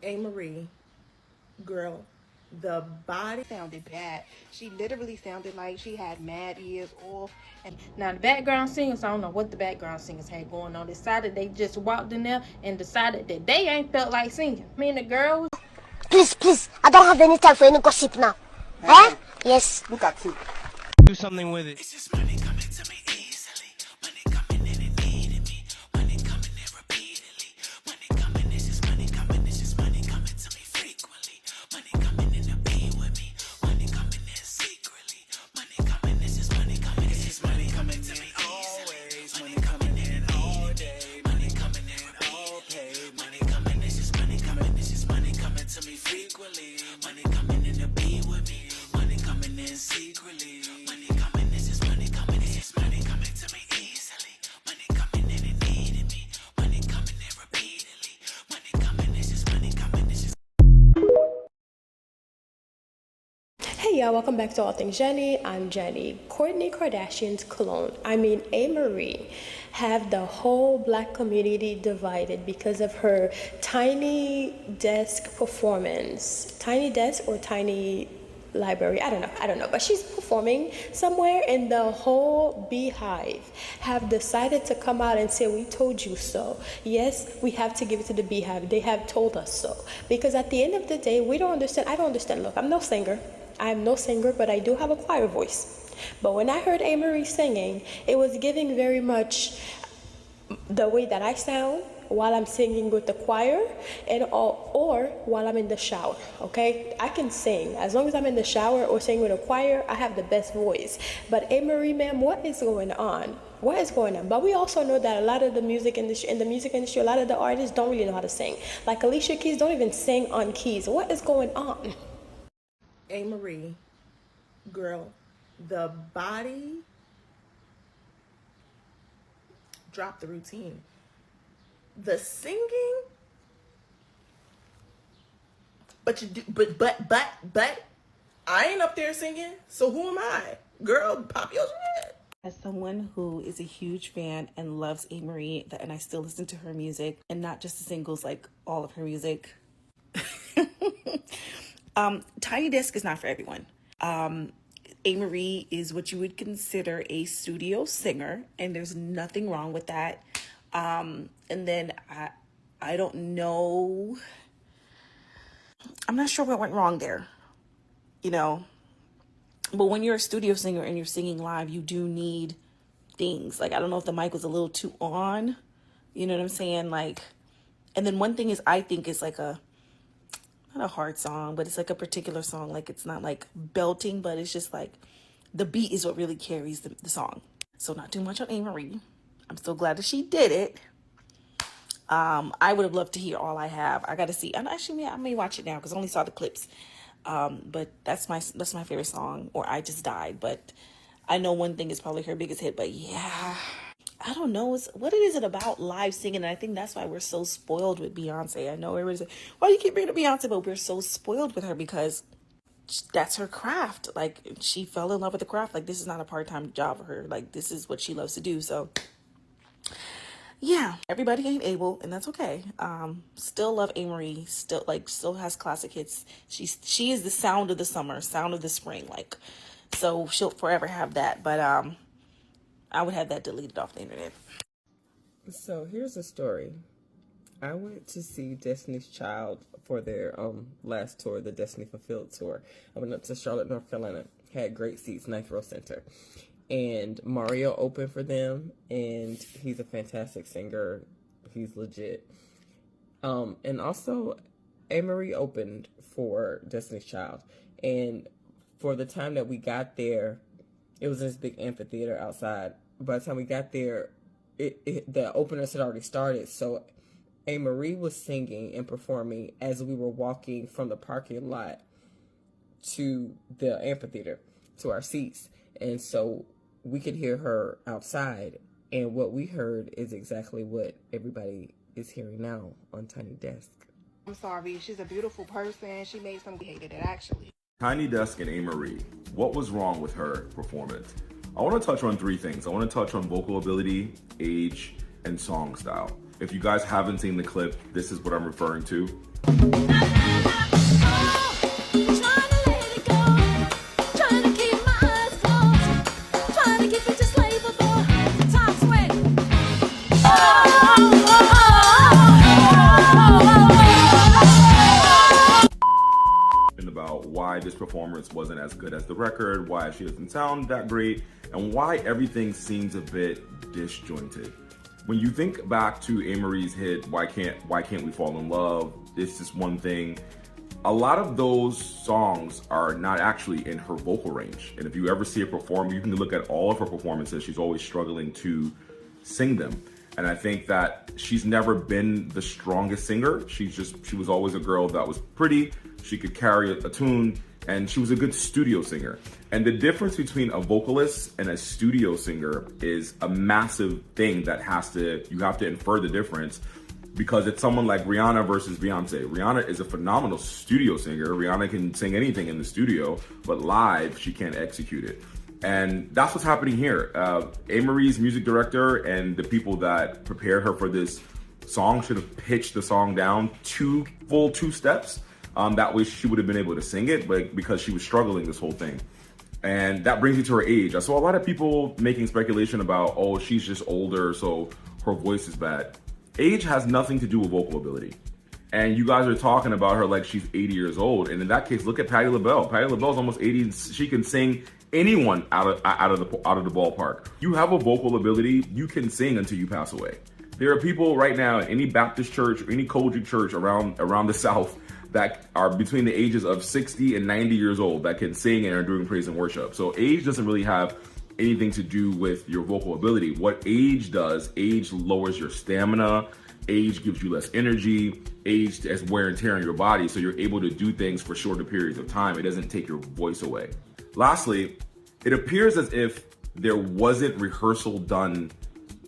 Amerie, girl, the body sounded bad. She literally sounded like she had mad ears off. And now the background singers, I don't know what the background singers had going on. Decided they just walked in there and decided that they ain't felt like singing. Me and the girls. Please, I don't have any time for any gossip now. Huh? Yes. Look at you. Do something with it. It's just money coming to me easily. Money coming in and needing me. Money coming in repeatedly. Money coming, it's just money coming. It's just money coming to me frequently. Money coming in to be with me. Money coming in secretly. Money coming, it's just money coming. It's just money coming to me always. Money coming in all day. Money coming in all pay. Money coming, it's just money coming. It's just money coming to me frequently. Money coming in to be with me. Money coming in secretly. Money coming, it's just money coming. It's just money coming to me easily. Money coming in and needing me. Money coming in repeatedly. Money coming, it's just money coming. It's just. Hey y'all, welcome back to All Things Jenny. I'm Jenny. Kourtney Kardashian's clone, Amerie, have the whole black community divided because of her tiny desk performance. Tiny desk or tiny library, I don't know, but she's performing somewhere, and the whole beehive have decided to come out and say, we told you so. Yes, we have to give it to the beehive. They have told us so. Because at the end of the day, I don't understand. Look, I'm no singer, but I do have a choir voice. But when I heard Amerie singing, it was giving very much the way that I sound while I'm singing with the choir or while I'm in the shower. Okay, I can sing as long as I'm in the shower or singing with a choir. I have the best voice. But Amerie, ma'am, what is going on? But we also know that a lot of the music industry, a lot of the artists don't really know how to sing. Like Alicia Keys don't even sing on keys. What is going on? Amerie, girl, the body, drop the routine. The singing, but I ain't up there singing, so who am I? Girl, pop your shit. As someone who is a huge fan and loves Amerie, and I still listen to her music, and not just the singles, like all of her music. Tiny Desk is not for everyone. Amerie is what you would consider a studio singer, and there's nothing wrong with that. And then I don't know. I'm not sure what went wrong there, But when you're a studio singer and you're singing live, you do need things. Like, I don't know if the mic was a little too on. You know what I'm saying? Like, and then one thing is, I think it's like not a hard song, but it's like a particular song. Like, it's not like belting, but it's just like the beat is what really carries the song. So not too much on Amerie. I'm so glad that she did it. I would have loved to hear All I Have. I got to see. And actually, I may watch it now because I only saw the clips. But that's my favorite song, or I Just Died. But I know one thing is probably her biggest hit. But yeah, I don't know. What is it about live singing? And I think that's why we're so spoiled with Beyonce. I know everybody's like, why do you keep bringing up Beyonce? But we're so spoiled with her because that's her craft. Like, she fell in love with the craft. Like, this is not a part-time job for her. Like, this is what she loves to do. So yeah, everybody ain't able, and that's okay. Still love Amerie. Still has classic hits. She is the sound of the summer, sound of the spring. Like, so she'll forever have that. But I would have that deleted off the internet. So here's a story. I went to see Destiny's Child for their last tour, the Destiny Fulfilled tour. I went up to Charlotte, North Carolina. Had great seats, 9th row center. And Mario opened for them, and he's a fantastic singer. He's legit. And also, Amerie opened for Destiny's Child. And for the time that we got there, it was in this big amphitheater outside. By the time we got there, the openers had already started. So Amerie was singing and performing as we were walking from the parking lot to the amphitheater, to our seats. And so we could hear her outside, and what we heard is exactly what everybody is hearing now on Tiny Desk. I'm sorry, she's a beautiful person. She made some hated it, actually. Tiny Desk and Amerie, what was wrong with her performance? I want to touch on three things. I want to touch on vocal ability, age, and song style. If you guys haven't seen the clip, this is what I'm referring to. About why this performance wasn't as good as the record, why she doesn't sound that great, and why everything seems a bit disjointed. When you think back to Amerie's hit, Why Can't We Fall in Love, It's Just One Thing, a lot of those songs are not actually in her vocal range. And if you ever see her perform, you can look at all of her performances, she's always struggling to sing them. And I think that she's never been the strongest singer. She was always a girl that was pretty, she could carry a tune, and she was a good studio singer. And the difference between a vocalist and a studio singer is a massive thing that you have to infer the difference, because it's someone like Rihanna versus Beyoncé. Rihanna is a phenomenal studio singer. Rihanna can sing anything in the studio, but live, she can't execute it. And that's what's happening here. Amerie's music director and the people that prepared her for this song should have pitched the song down two steps. That way she would have been able to sing it, but because she was struggling this whole thing. And that brings me to her age. I saw a lot of people making speculation about, oh, she's just older, so her voice is bad. Age has nothing to do with vocal ability. And you guys are talking about her like she's 80 years old. And in that case, look at Patti LaBelle. Patti LaBelle's almost 80 and she can sing anyone out of the ballpark. You have a vocal ability, you can sing until you pass away. There are people right now in any Baptist church or any Kojic church around the South that are between the ages of 60 and 90 years old that can sing and are doing praise and worship. So age doesn't really have anything to do with your vocal ability. What age does, age lowers your stamina, age gives you less energy, age has wear and tear on your body, so you're able to do things for shorter periods of time. It doesn't take your voice away. Lastly, it appears as if there wasn't rehearsal done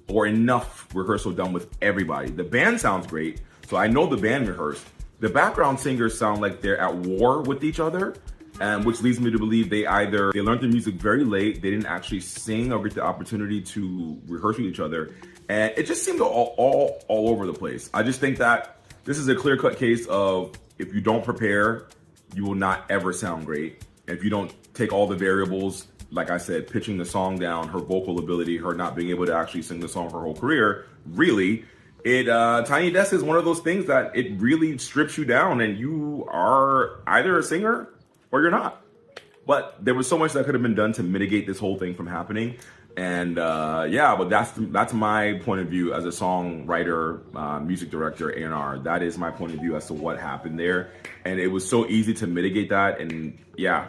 or enough rehearsal done with everybody. The band sounds great, so I know the band rehearsed. The background singers sound like they're at war with each other, and which leads me to believe they learned the music very late, they didn't actually sing or get the opportunity to rehearse with each other, and it just seemed all over the place. I just think that this is a clear-cut case of if you don't prepare, you will not ever sound great. If you don't take all the variables, like I said, pitching the song down, her vocal ability, her not being able to actually sing the song her whole career, really, Tiny Desk is one of those things that it really strips you down and you are either a singer or you're not. But there was so much that could have been done to mitigate this whole thing from happening. And yeah, but that's my point of view as a songwriter, music director, A&R. That is my point of view as to what happened there. And it was so easy to mitigate that. And yeah,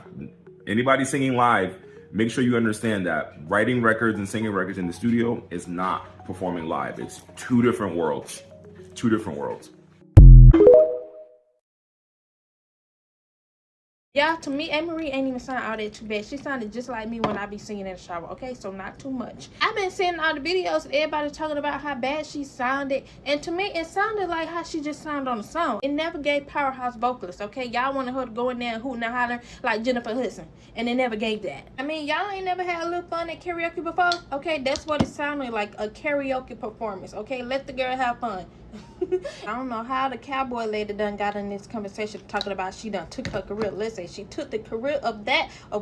anybody singing live, make sure you understand that writing records and singing records in the studio is not performing live. It's two different worlds. Two different worlds. Yeah, to me, Amerie ain't even sound all that too bad. She sounded just like me when I be singing in the shower, okay? So not too much. I've been seeing all the videos, everybody talking about how bad she sounded. And to me, it sounded like how she just sounded on the song. It never gave powerhouse vocalists, okay? Y'all wanted her to go in there and hoot and holler like Jennifer Hudson. And they never gave that. I mean, y'all ain't never had a little fun at karaoke before? Okay, that's what it sounded like, a karaoke performance, okay? Let the girl have fun. I don't know how the cowboy lady done got in this conversation talking about she done took her career. Listen, she took the career of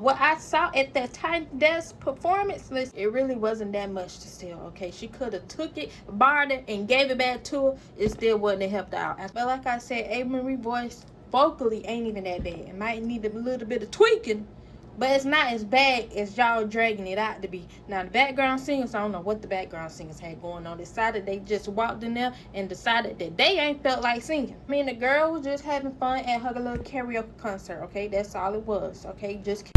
what I saw at that Tiny Desk performance. Listen, it really wasn't that much to steal, okay? She could have took it, borrowed it, and gave it back to her. It still wouldn't have helped out. But like I said, Amerie voice vocally ain't even that bad. It might need a little bit of tweaking, but it's not as bad as y'all dragging it out to be. Now, the background singers, I don't know what the background singers had going on. Decided they just walked in there and decided that they ain't felt like singing. I mean, the girl was just having fun at her little karaoke concert, okay? That's all it was, okay? Just...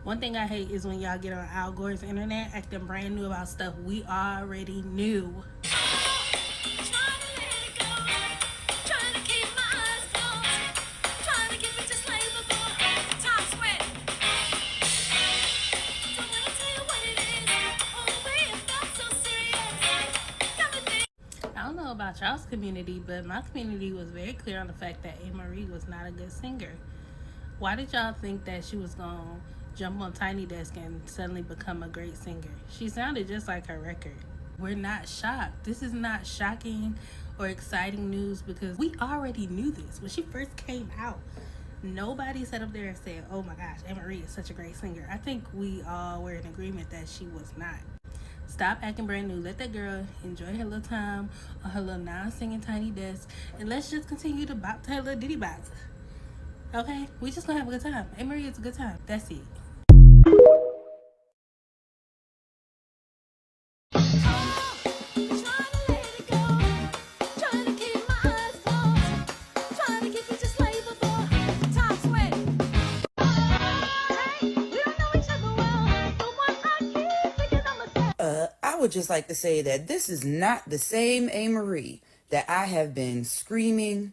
One thing I hate is when y'all get on Al Gore's internet acting brand new about stuff we already knew. About y'all's community, but my community was very clear on the fact that Amerie was not a good singer. Why did y'all think that she was gonna jump on Tiny Desk and suddenly become a great singer. She sounded just like her record. We're not shocked. This is not shocking or exciting news because we already knew this. When she first came out, nobody sat up there and said, oh my gosh, Amerie is such a great singer. I think we all were in agreement that she was not. Stop acting brand new. Let that girl enjoy her little time on her little non-singing Tiny Desk, and let's just continue to bop to her little ditty box. Okay? We just gonna have a good time. Amerie is a good time. That's it. I would just like to say that this is not the same Amerie that I have been screaming,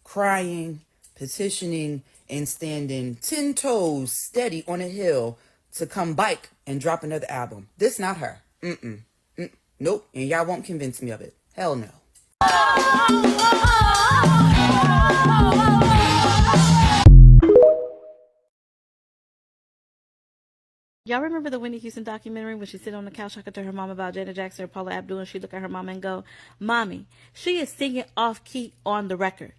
crying, petitioning, and standing 10 toes steady on a hill to come bike and drop another album. This not her. Nope. And y'all won't convince me of it. Hell no. Y'all remember the Whitney Houston documentary when she sit on the couch talking to her mom about Janet Jackson or Paula Abdul, and she look at her mama and go, Mommy, she is singing off key on the record.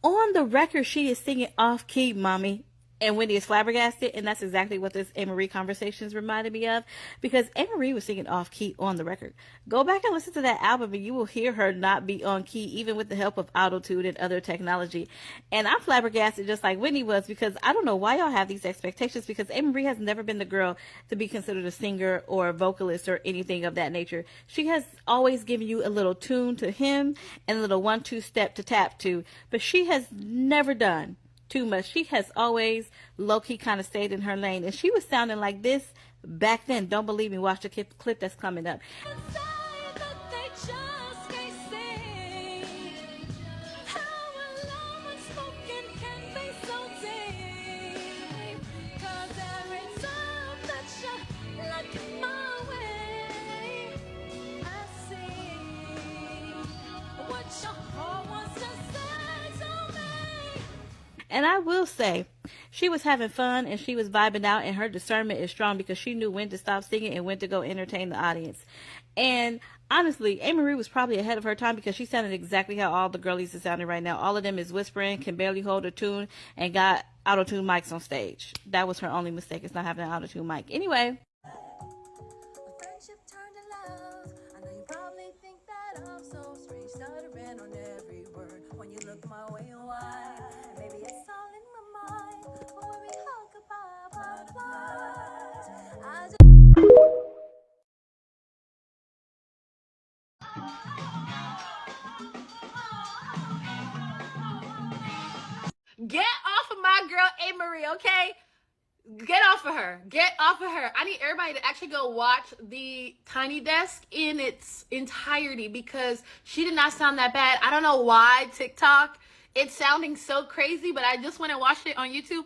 On the record, she is singing off key, Mommy. And Wendy is flabbergasted, and that's exactly what this Amerie conversations reminded me of, because Amerie was singing off key on the record. Go back and listen to that album, and you will hear her not be on key, even with the help of auto-tune and other technology. And I'm flabbergasted just like Wendy was, because I don't know why y'all have these expectations, because Amerie has never been the girl to be considered a singer or a vocalist or anything of that nature. She has always given you a little tune to him and a little 1-2 step to tap to, but she has never done too much. She has always low-key kind of stayed in her lane, and she was sounding like this back then. Don't believe me? Watch the clip that's coming up. And I will say, she was having fun and she was vibing out, and her discernment is strong because she knew when to stop singing and when to go entertain the audience. And honestly, Amerie was probably ahead of her time because she sounded exactly how all the girlies are sounding right now. All of them is whispering, can barely hold a tune, and got auto-tune mics on stage. That was her only mistake, is not having an auto-tune mic. Anyway. Get off of my girl Amerie, okay? Get off of her. Get off of her. I need everybody to actually go watch the Tiny Desk in its entirety because she did not sound that bad. I don't know why TikTok, it's sounding so crazy, but I just went and watched it on YouTube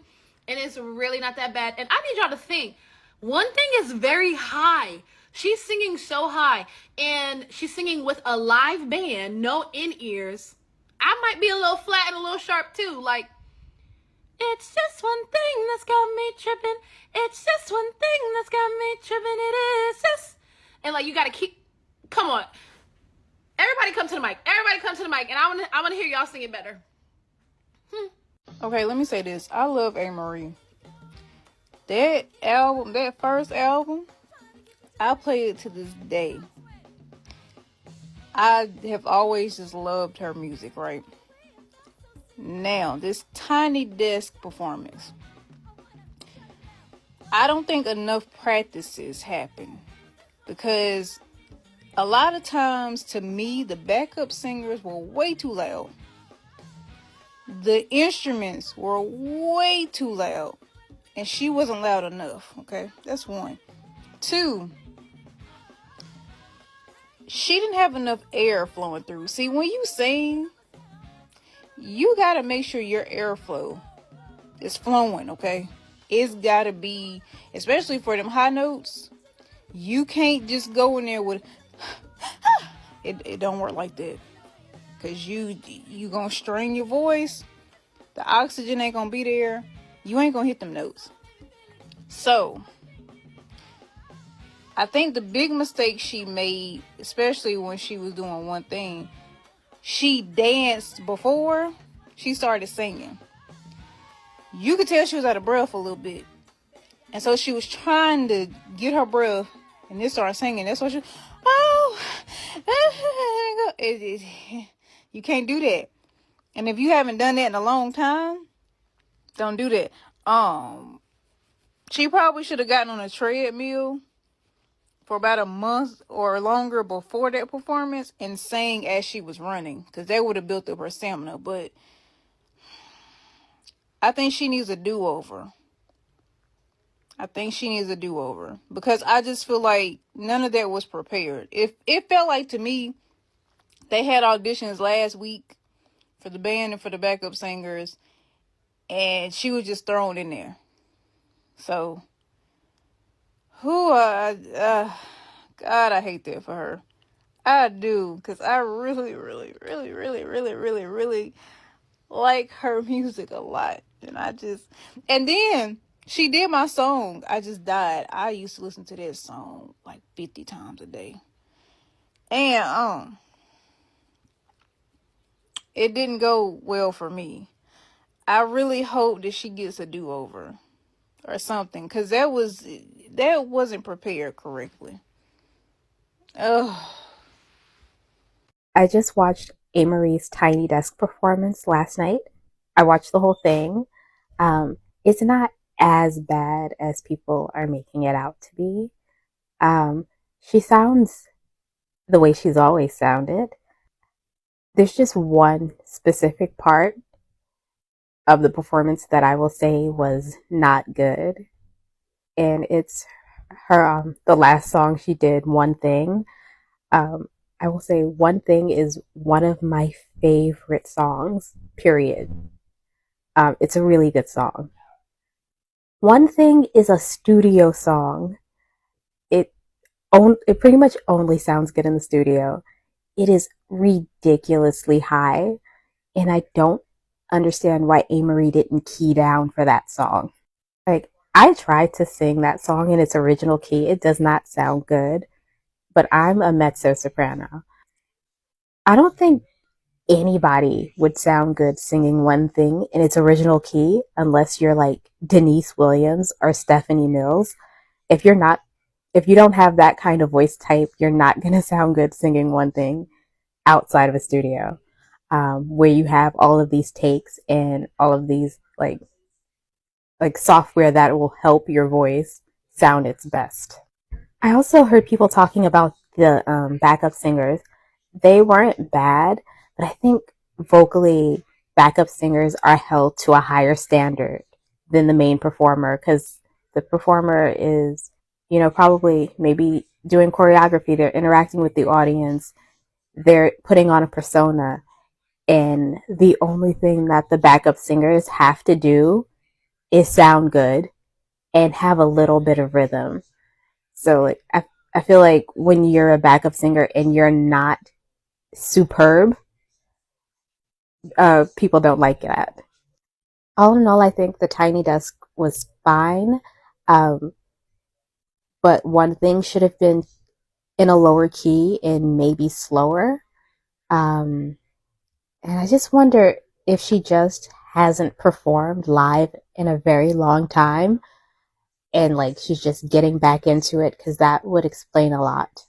and it's really not that bad. And I need y'all to think, one thing is very high. She's singing so high and she's singing with a live band, no in-ears. I might be a little flat and a little sharp too, like, it's just one thing that's got me tripping. It's just one thing that's got me tripping. It is just, and like you gotta keep. Come on, everybody come to the mic. Everybody come to the mic, and I want to hear y'all sing it better. Okay, let me say this. I love Amerie. That album, that first album, I play it to this day. I have always just loved her music, right? Now, this Tiny Desk performance, I don't think enough practices happen because a lot of times, to me, the backup singers were way too loud. The instruments were way too loud, and she wasn't loud enough, okay? That's one. Two, she didn't have enough air flowing through. See, when you sing, you gotta make sure your airflow is flowing, okay? It's gotta be, especially for them high notes, you can't just go in there with, it don't work like that. Cause you gonna strain your voice, the oxygen ain't gonna be there, you ain't gonna hit them notes. So I think the big mistake she made, especially when she was doing one thing, she danced before she started singing. You could tell she was out of breath a little bit. And so she was trying to get her breath and then started singing. That's what she, oh, you can't do that. And if you haven't done that in a long time, don't do that. She probably should have gotten on a treadmill for about a month or longer before that performance and sang as she was running, because that would have built up her stamina. But I think she needs a do-over. Because I just feel like none of that was prepared. If it felt like, to me, they had auditions last week for the band and for the backup singers, and she was just thrown in there. So, God, I hate that for her. I do, because I really, really, really, really, really, really, really like her music a lot. And then she did my song, I Just Died. I used to listen to that song like 50 times a day. And it didn't go well for me. I really hope that she gets a do-over or something, because that wasn't prepared correctly. Ugh. I just watched Amerie's Tiny Desk performance last night. I watched the whole thing. It's not as bad as people are making it out to be. She sounds the way she's always sounded. There's just one specific part of the performance that I will say was not good. And it's her, the last song she did, One Thing. I will say One Thing is one of my favorite songs, period. It's a really good song. One Thing is a studio song. It pretty much only sounds good in the studio. It is ridiculously high, and I don't understand why Amerie didn't key down for that song. Like, I tried to sing that song in its original key. It does not sound good, but I'm a mezzo soprano. I don't think anybody would sound good singing One Thing in its original key unless you're like Denise Williams or Stephanie Mills. If you don't have that kind of voice type, you're not going to sound good singing One Thing outside of a studio, where you have all of these takes and all of these like software that will help your voice sound its best. I also heard people talking about the backup singers. They weren't bad, but I think vocally backup singers are held to a higher standard than the main performer, because the performer is, probably maybe doing choreography, they're interacting with the audience, they're putting on a persona, and the only thing that the backup singers have to do is sound good and have a little bit of rhythm. So like I feel like when you're a backup singer and you're not superb, people don't like that. All in all, I think the Tiny Desk was fine, but One Thing should have been in a lower key and maybe slower. And I just wonder if she just hasn't performed live in a very long time, and like she's just getting back into it, because that would explain a lot.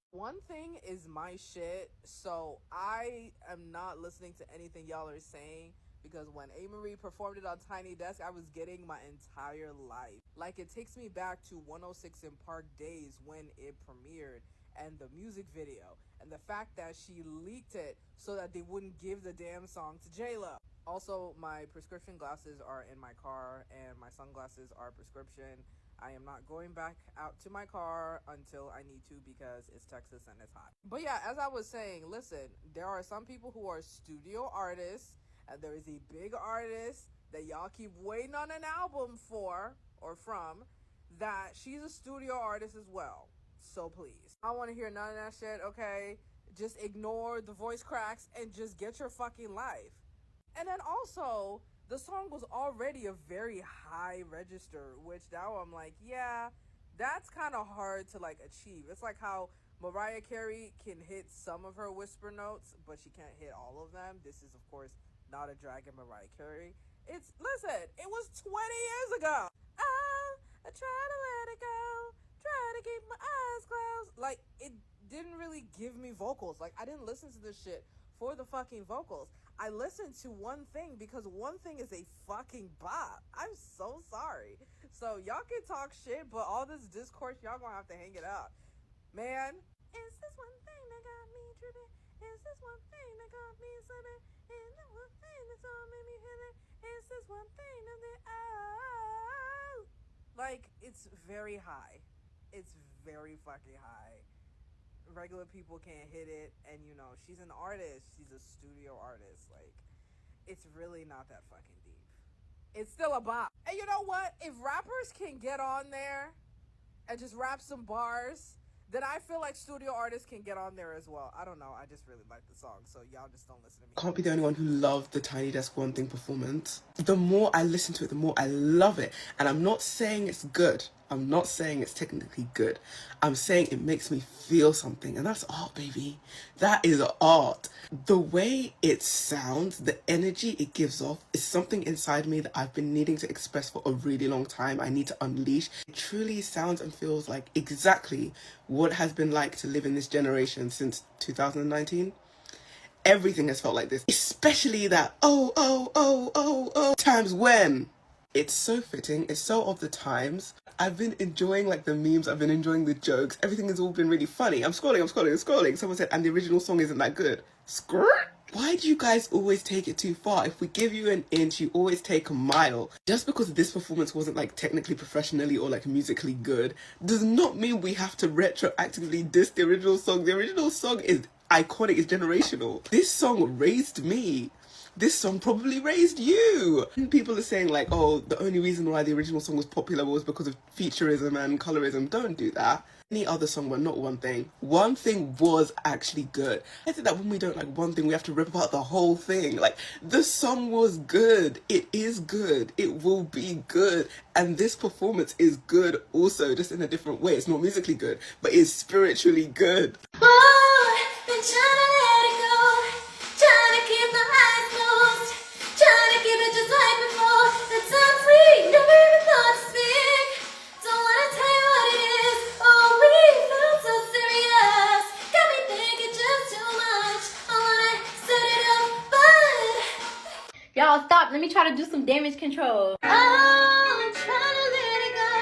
One Thing is my shit, so I am not listening to anything y'all are saying, because when Amerie performed it on Tiny Desk, I was getting my entire life. Like, it takes me back to 106 in Park days when it premiered, and the music video, and the fact that she leaked it so that they wouldn't give the damn song to J-Lo. Also, my prescription glasses are in my car, and my sunglasses are prescription. I am not going back out to my car until I need to, because it's Texas and it's hot. But yeah, as I was saying, listen, there are some people who are studio artists, and there is a big artist that y'all keep waiting on an album for, or from, that she's a studio artist as well. So please, I don't want to hear none of that shit, okay? Just ignore the voice cracks and just get your fucking life. And then also, the song was already a very high register, which now I'm like, yeah, that's kind of hard to like achieve. It's like how Mariah Carey can hit some of her whisper notes, but she can't hit all of them. This is, of course, not a drag in Mariah Carey. Listen, it was 20 years ago. I try to let it go, try to keep my eyes closed. Like, it didn't really give me vocals. Like, I didn't listen to this shit for the fucking vocals. I listened to One Thing because One Thing is a fucking bop. I'm so sorry. So y'all can talk shit, but all this discourse, y'all gonna have to hang it out. Man, is this one thing that got me tripping? Is this one thing that got me slipping? Is this one thing that's all made me feel it? Is this one thing that like, it's very high. It's very fucking high. Regular people can't hit it, and you know, she's an artist. She's a studio artist. Like, it's really not that fucking deep. It's still a bop. And you know what? If rappers can get on there and just rap some bars, then I feel like studio artists can get on there as well. I don't know. I just really like the song, so y'all just don't listen to me. Can't be the only one who loved the Tiny Desk One Thing performance. The more I listen to it, the more I love it. And I'm not saying it's good. I'm not saying it's technically good. I'm saying it makes me feel something. And that's art, baby. That is art. The way it sounds, the energy it gives off is something inside me that I've been needing to express for a really long time. I need to unleash. It truly sounds and feels like exactly what it has been like to live in this generation since 2019. Everything has felt like this. Especially that oh times when. It's so fitting. It's so of the times. I've been enjoying like the memes. I've been enjoying the jokes. Everything has all been really funny. I'm scrolling. Someone said, and the original song isn't that good. Skirt. Why do you guys always take it too far? If we give you an inch, you always take a mile. Just because this performance wasn't like technically professionally or like musically good does not mean we have to retroactively diss the original song. The original song is iconic. It's generational. This song raised me. This song probably raised you. And people are saying like, oh, the only reason why the original song was popular was because of featureism and colorism. Don't do that. Any other song, but not One Thing. One Thing was actually good. I think that when we don't like One Thing, we have to rip apart the whole thing. Like, the song was good. It is good. It will be good. And this performance is good also, just in a different way. It's not musically good, but it's spiritually good. Oh, been trying to let it go, trying to keep my eyes closed, trying to keep it just like before. The times we never even thought to speak. Don't wanna tell you what it is. Oh, we felt so serious. Got me thinking just too much. I wanna set it up, but Y'all stop. Let me try to do some damage control. oh, I'm trying to let it go,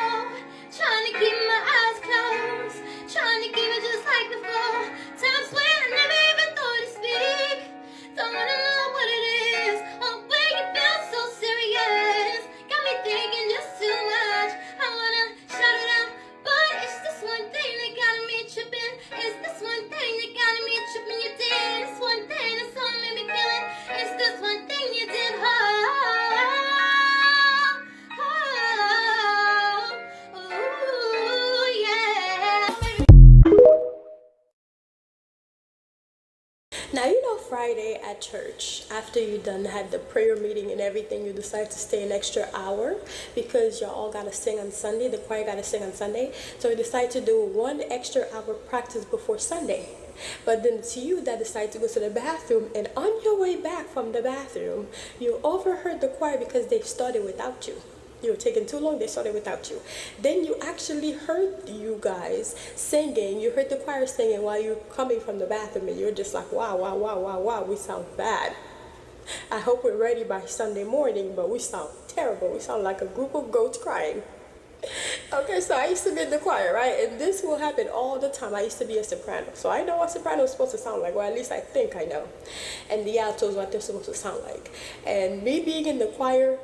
trying to keep my eyes closed, trying to keep it just like before. Times when I never even thought to speak. Don't wanna know what it is. Oh, way you feel so serious. Got me thinking just too much. I wanna shut it up, but it's this one thing that got me tripping. It's this one thing that got me tripping. You did this one thing that's all made me feel it. It's this one thing you did. Now, you know, Friday at church, after you done had the prayer meeting and everything, you decide to stay an extra hour because y'all all gotta sing on Sunday. The choir gotta sing on Sunday. So you decide to do 1 extra hour practice before Sunday. But then it's you that decide to go to the bathroom, and on your way back from the bathroom, you overheard the choir because they started without you. You were taking too long, they started without you. Then you actually heard you guys singing. You heard the choir singing while you're coming from the bathroom, and you're just like, wow, we sound bad. I hope we're ready by Sunday morning, but we sound terrible. We sound like a group of goats crying. Okay, so I used to be in the choir, right? And this will happen all the time. I used to be a soprano, so I know what soprano is supposed to sound like. Well, at least I think I know. And the altos, what they're supposed to sound like. And me being in the choir,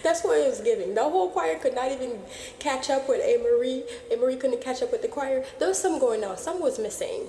that's what it was giving. The whole choir could not even catch up with Amerie. Amerie couldn't catch up with the choir. There was something going on. Something was missing.